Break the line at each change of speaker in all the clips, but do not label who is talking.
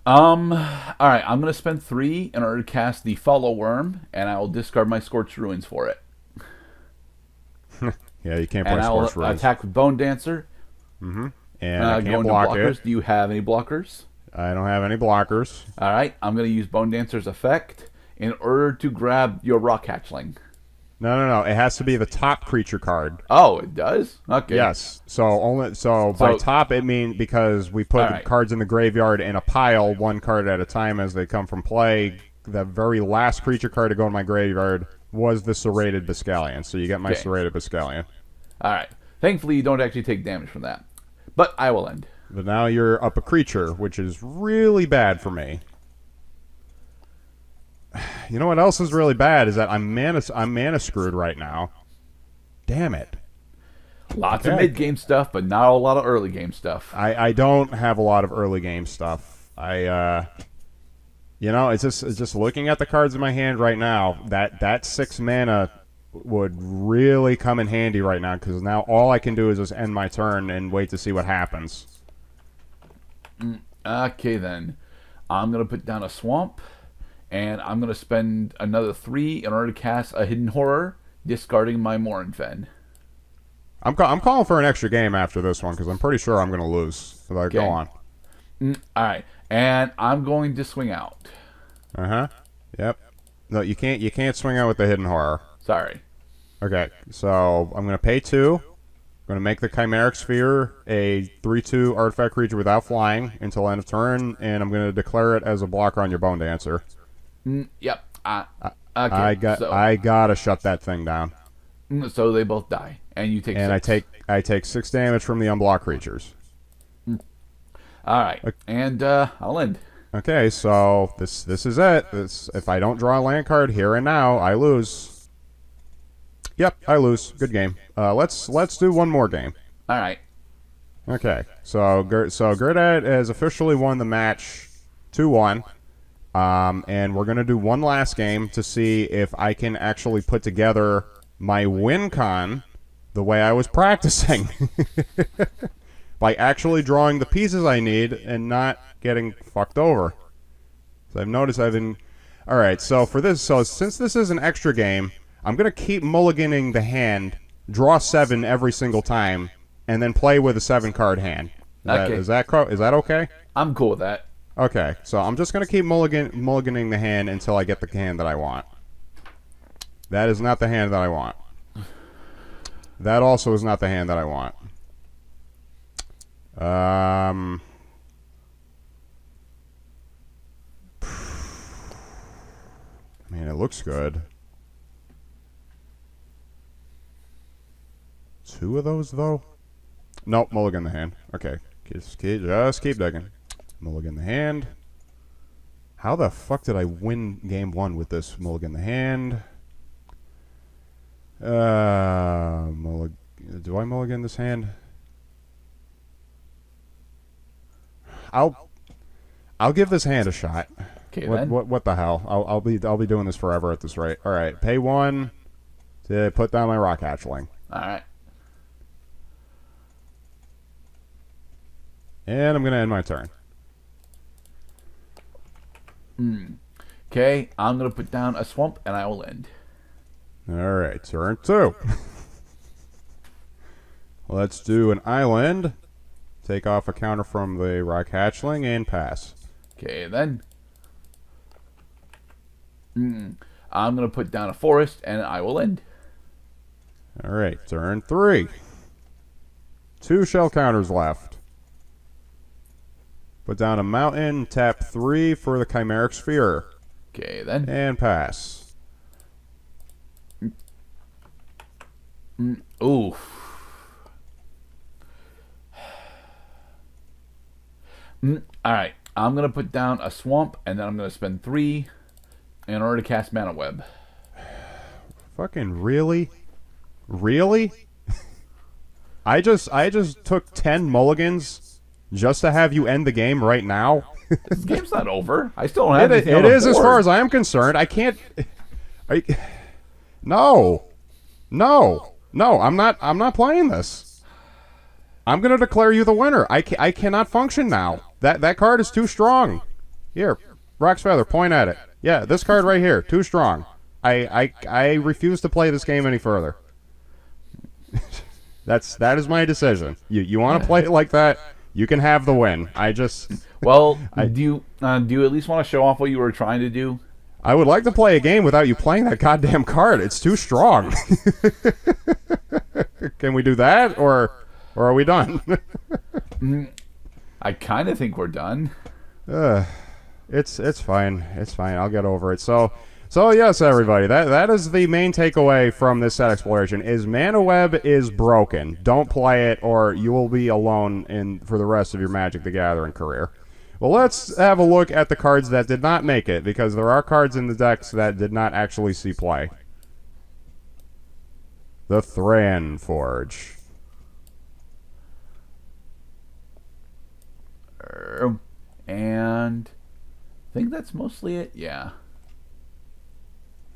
All right. I'm gonna spend 3 in order to cast the Follow Worm, and I will discard my Scorched Ruins for it.
Yeah, you can't
And
play
I will
Scorched Ruins.
attack with Bone Dancer.
And I
Go
can't
into
block
blockers.
it.
Do you have any blockers?
I don't have any blockers.
All right. I'm gonna use Bone Dancer's effect in order to grab your Rock Hatchling.
No. It has to be the top creature card.
Oh, it does. Okay.
Yes. So by top it means because we put the
right.
cards in the graveyard in a pile, one card at a time as they come from play. The very last creature card to go in my graveyard was the Serrated Biscallion. So you get my Serrated Biscallion.
All right. Thankfully, you don't actually take damage from that. But I will end.
But now you're up a creature, which is really bad for me. You know what else is really bad is that I'm mana screwed right now. Damn it.
Lots of mid-game stuff, but not a lot of early game stuff.
I don't have a lot of early game stuff. It's just looking at the cards in my hand right now. That 6 mana would really come in handy right now because now all I can do is just end my turn and wait to see what happens.
Okay, then. I'm going to put down a Swamp, and I'm going to spend another 3 in order to cast a Hidden Horror, discarding my Morinfen.
I'm calling for an extra game after this one because I'm pretty sure I'm going to lose. Like, go on.
All right, and I'm going to swing out.
Yep. No, you can't swing out with the Hidden Horror.
Sorry.
Okay, so I'm going to pay 2. I'm going to make the Chimeric Sphere a 3/2 artifact creature without flying until end of turn, and I'm going to declare it as a blocker on your Bone Dancer.
Yep. Okay,
I gotta shut that thing down.
So they both die, and you take.
And
6.
I take 6 damage from the unblocked creatures.
All right, and I'll end.
Okay, so this is it. If I don't draw a land card here and now, I lose. Yep, I lose. Good game. Let's do one more game.
All right.
Okay, so Gerdad has officially won the match 2-1. And we're gonna do one last game to see if I can actually put together my win con the way I was practicing. By actually drawing the pieces I need and not getting fucked over. So I've noticed I've been... Alright, so since this is an extra game, I'm going to keep mulliganing the hand, draw 7 every single time, and then play with a 7-card hand. Is that okay?
I'm cool with that.
Okay, so I'm just going to keep mulliganing the hand until I get the hand that I want. That is not the hand that I want. That also is not the hand that I want. I mean, it looks good. 2 of those, though? Nope, mulligan the hand. Okay, just keep digging. Mulligan the hand. How the fuck did I win game 1 with this mulligan the hand? Do I mulligan this hand? I'll give this hand a shot.
Okay,
what the hell? I'll be doing this forever at this rate. All right, pay 1 to put down my Rock Hatchling.
All right.
And I'm gonna end my turn.
Okay, I'm gonna put down a Swamp, and I will end.
All right, turn 2. Let's do an island. Take off a counter from the Rock Hatchling and pass.
Okay, then. I'm going to put down a forest, and I will end.
All right, turn 3. 2 shell counters left. Put down a mountain, tap 3 for the Chimeric Sphere.
Okay, then.
And pass.
Ooh. Alright, I'm going to put down a Swamp, and then I'm going to spend 3 in order to cast Mana Web.
Fucking really? Really? I just took 10 mulligans just to have you end the game right now?
This game's not over. I still don't have anything
it
on the
is
board.
As far as I am concerned. I can't... No, I'm not playing this. I'm going to declare you the winner. I cannot function now. That card is too strong. Here, Rock's Feather, point at it. Yeah, this card right here, too strong. I refuse to play this game any further. That is my decision. You want to play it like that? You can have the win.
Well, do you at least want to show off what you were trying to do?
I would like to play a game without you playing that goddamn card. It's too strong. Can we do that, or are we done?
I kind of think we're done.
It's fine. It's fine. I'll get over it. So yes, everybody. That is the main takeaway from this set exploration. Is Mana Web is broken. Don't play it, or you will be alone for the rest of your Magic the Gathering career. Well, let's have a look at the cards that did not make it, because there are cards in the decks that did not actually see play. The Thran Forge.
And I think that's mostly it. Yeah.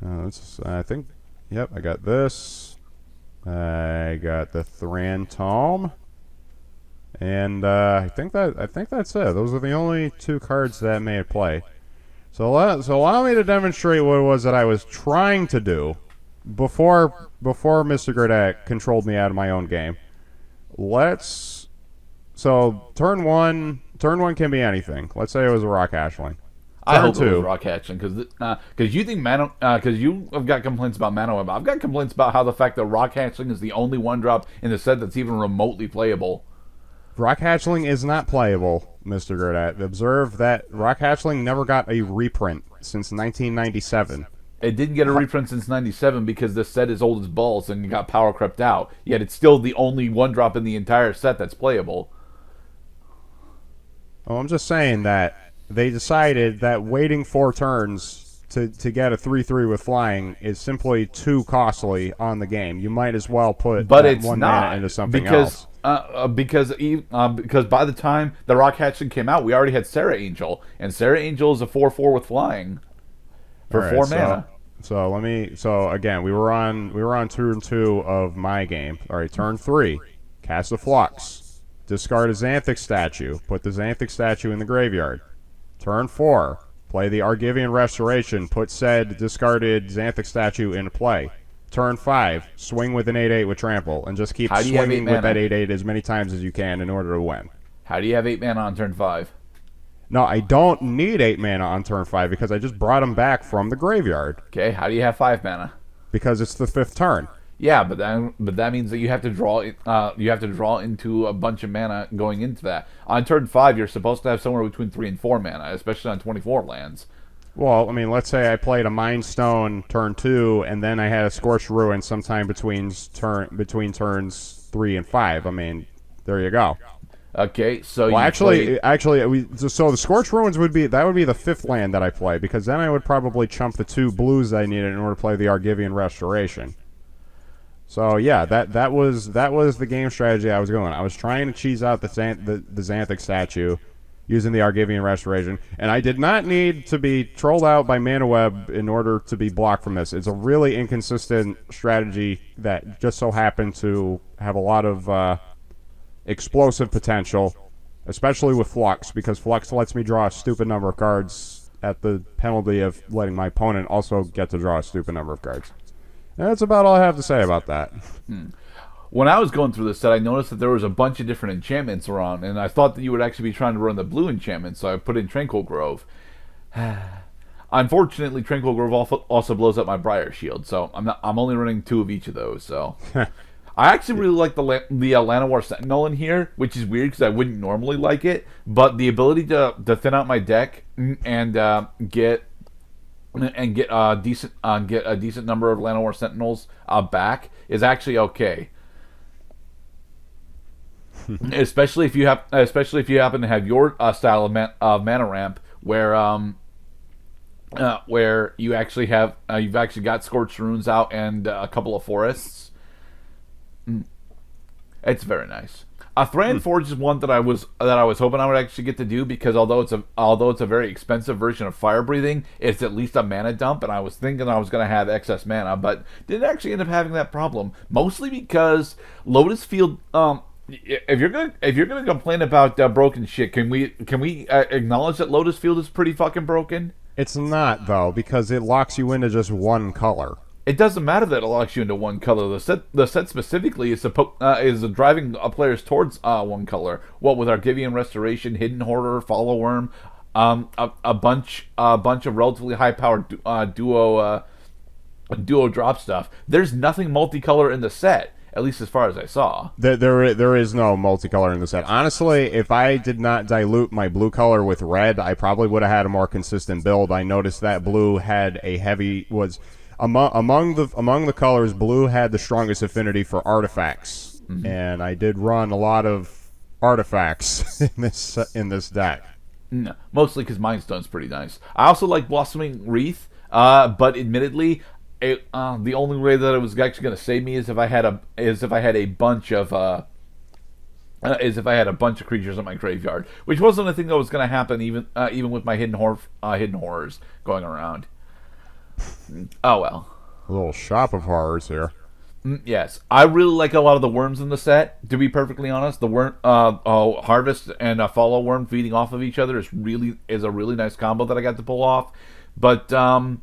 I think. Yep, I got this. I got the Thran Tome. And I think that's it. Those are the only two cards that made play. So allow me to demonstrate what it was that I was trying to do before Mr. Gerdek controlled me out of my own game. So turn one can be anything. Let's say it was a Rock Ashling.
I hope it was Rock Hatchling, because you think because you have got complaints about Mana Web. I've got complaints about how the fact that Rock Hatchling is the only one drop in the set that's even remotely playable.
Rock Hatchling is not playable, Mr. Gerdek. Observe that Rock Hatchling never got a reprint since 1997.
It didn't get a reprint since 97 because this set is old as balls and got power crept out. Yet it's still the only one drop in the entire set that's playable.
Oh, I'm just saying that they decided that waiting 4 turns to get a 3/3 with flying is simply too costly on the game. You might as well put one mana into something else.
Because by the time the Rock Hatchling came out, we already had Sarah Angel, and Sarah Angel is a 4/4 with flying for 4 mana.
So again, we were on turn 2 of my game. All right, turn 3, cast a Flux, discard a Xanthic statue, put the Xanthic statue in the graveyard. Turn 4, play the Argivian Restoration, put said discarded Xanthic statue into play. Turn 5, swing with an 8/8 with Trample, and just keep swinging with that 8/8 as many times as you can in order to win.
How do you have 8 mana on turn 5?
No, I don't need 8 mana on turn 5 because I just brought them back from the graveyard.
Okay, how do you have 5 mana?
Because it's the 5th turn.
Yeah, but that means that you have to draw into a bunch of mana going into that. On turn 5, you're supposed to have somewhere between 3 and 4 mana, especially on 24 lands.
Well, I mean, let's say I played a Mind Stone turn 2, and then I had a Scorched Ruin sometime between turns 3 and 5. I mean, there you go.
Okay, so
so the Scorched Ruins would be the 5th land that I play, because then I would probably chump the 2 blues I needed in order to play the Argivian Restoration. So yeah, that was the game strategy I was going. I was trying to cheese out the Xanthic statue using the Argivian Restoration, and I did not need to be trolled out by Mana Web in order to be blocked from this. It's a really inconsistent strategy that just so happened to have a lot of explosive potential, especially with Flux, because Flux lets me draw a stupid number of cards at the penalty of letting my opponent also get to draw a stupid number of cards. And that's about all I have to say about that.
When I was going through this set, I noticed that there was a bunch of different enchantments around, and I thought that you would actually be trying to run the blue enchantment, so I put in Tranquil Grove. Unfortunately, Tranquil Grove also blows up my Briar Shield, so I'm only running 2 of each of those. So I actually really like the Llanowar Sentinel in here, which is weird because I wouldn't normally like it, but the ability to thin out my deck and get a decent number of Llanowar Sentinels back is actually okay. especially if you happen to have your style of mana ramp where you actually have you've actually got Scorched Runes out and a couple of forests. It's very nice. Thran Forge is one that I was hoping I would actually get to do, because although it's a very expensive version of Fire Breathing, it's at least a mana dump, and I was thinking I was going to have excess mana, but didn't actually end up having that problem. Mostly because Lotus Field If you're gonna complain about broken shit, can we acknowledge that Lotus Field is pretty fucking broken?
It's not though, because it locks you into just one color.
It doesn't matter that it locks you into one color. The set specifically is driving players towards one color. What with Argivian Restoration, Hidden Hoarder, Follow Worm, a bunch of relatively high powered duo drop stuff. There's nothing multicolor in the set, at least as far as I saw.
There is no multicolor in the set. Honestly, if I did not dilute my blue color with red, I probably would have had a more consistent build. I noticed that blue had a heavy was among the colors. Blue had the strongest affinity for artifacts, and I did run a lot of artifacts in this deck.
No, mostly because Mind Stone's pretty nice. I also like Blossoming Wreath, but admittedly, the only way that it was actually going to save me is if I had a bunch of creatures in my graveyard, which wasn't a thing that was going to happen even with my hidden horrors going around. Oh well.
A little shop of horrors here.
Yes, I really like a lot of the worms in the set. To be perfectly honest, the worm harvest and follow worm feeding off of each other is a really nice combo that I got to pull off. But I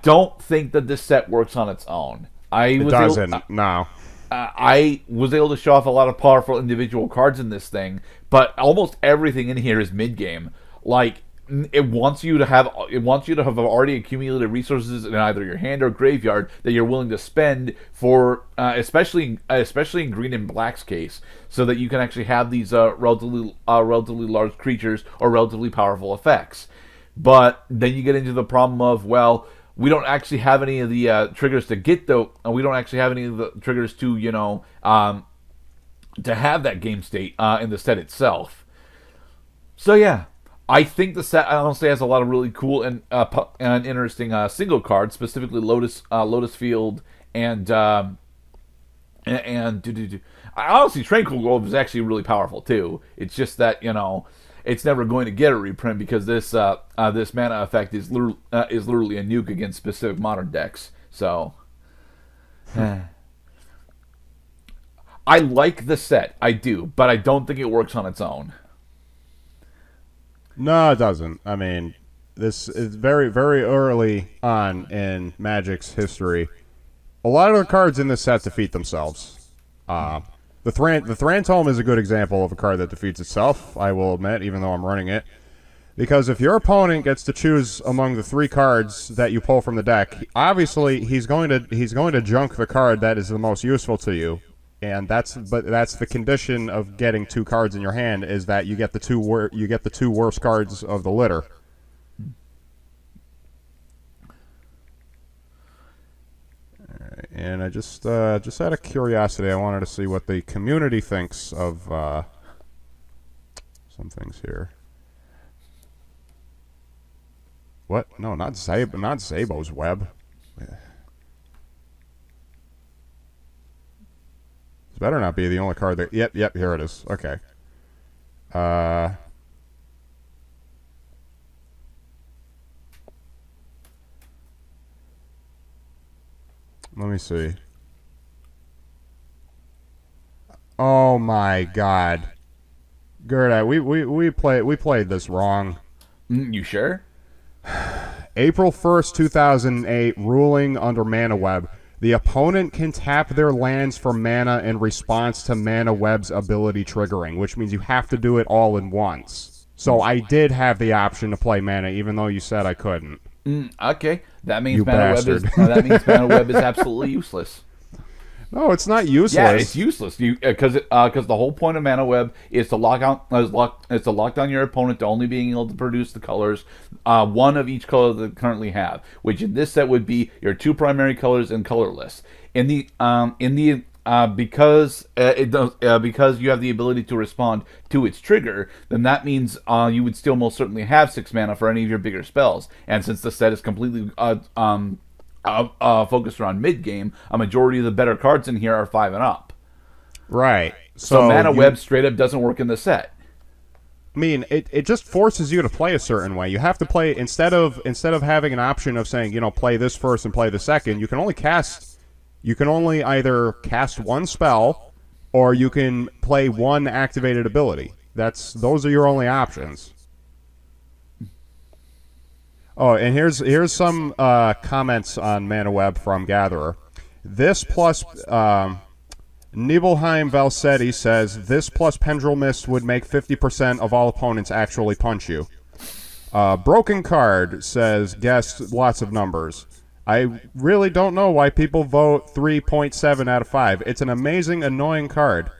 don't think that this set works on its own.
No.
I was able to show off a lot of powerful individual cards in this thing, but almost everything in here is mid game. Like, it wants you to have already accumulated resources in either your hand or graveyard that you're willing to spend for, especially in green and black's case, so that you can actually have these relatively large creatures or relatively powerful effects. But then you get into the problem of, well, we don't actually have any of the triggers to get though, and we don't actually have any of the triggers to to have that game state in the set itself. So yeah. I think the set honestly has a lot of really cool and interesting single cards, specifically Lotus Field and honestly Tranquil Grove is actually really powerful too. It's just that it's never going to get a reprint because this mana effect is literally a nuke against specific modern decks. So I like the set, I do, but I don't think it works on its own.
No, it doesn't. I mean, this is very, very early on in Magic's history. A lot of the cards in this set defeat themselves. The Thrantome is a good example of a card that defeats itself, I will admit, even though I'm running it. Because if your opponent gets to choose among the 3 cards that you pull from the deck, obviously he's going to junk the card that is the most useful to you. And that's the condition of getting 2 cards in your hand is that you get the two worst cards of the litter. All right, and I just out of curiosity, I wanted to see what the community thinks of some things here. What? No, not Zabo's Web. This better not be the only card that... Yep, here it is. Okay. Let me see. Oh my God. Gerda, we played this wrong.
You sure?
April 1st, 2008, ruling under Mana Web. The opponent can tap their lands for mana in response to Mana Web's ability triggering, which means you have to do it all in once. So I did have the option to play mana, even though you said I couldn't.
Okay, that means Mana Web is absolutely useless.
No, it's not useless.
Yeah, it's useless. Because the whole point of Mana Web is to lock down your opponent to only being able to produce the colors, one of each color that they currently have, which in this set would be your 2 primary colors and colorless. Because you have the ability to respond to its trigger, then that means you would still most certainly have 6 mana for any of your bigger spells. And since the set is completely focused around mid game, a majority of the better cards in here are 5 and up.
Right.
So Mana Web straight up doesn't work in the set.
I mean, it just forces you to play a certain way. You have to play instead of having an option of saying, play this first and play the second. You can only cast You can only either cast one spell, or you can play one activated ability. Those are your only options. Oh, and here's some comments on Mana Web from Gatherer. This plus Nibelheim Valsetti says this plus Pendril Mist would make 50% of all opponents actually punch you. Broken Card says guess lots of numbers. I really don't know why people vote 3.7 out of 5. It's an amazing, annoying card.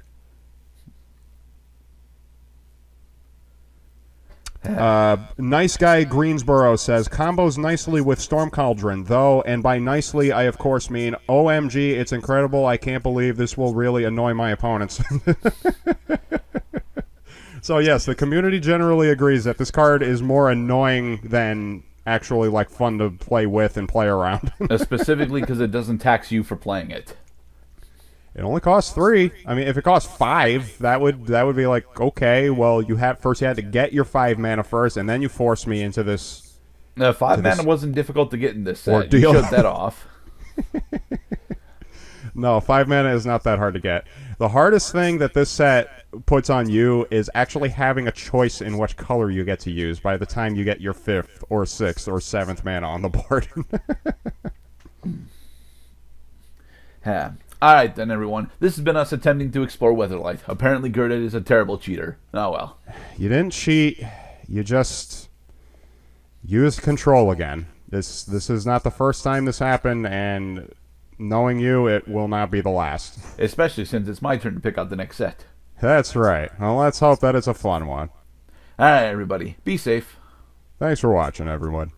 Nice Guy Greensboro says, combos nicely with Storm Cauldron, though, and by nicely, I of course mean, OMG, it's incredible, I can't believe this will really annoy my opponents. So yes, the community generally agrees that this card is more annoying than actually like fun to play with and play around.
Specifically because it doesn't tax you for playing it.
It only costs 3. I mean, if it costs 5, that would be like, okay, well, you had to get your 5 mana first, and then you force me into this.
No, 5 mana wasn't difficult to get in this set.
Ordeal.
You showed that off.
No, 5 mana is not that hard to get. The hardest thing that this set puts on you is actually having a choice in which color you get to use by the time you get your 5th or 6th or 7th mana on the board.
Yeah. Alright then, everyone. This has been us attempting to explore Weatherlight. Apparently Gerda is a terrible cheater. Oh well.
You didn't cheat. You just used control again. This is not the first time this happened, and knowing you, it will not be the last.
Especially since it's my turn to pick out the next set.
That's right. Well, let's hope that it's a fun one.
Alright, everybody. Be safe.
Thanks for watching, everyone.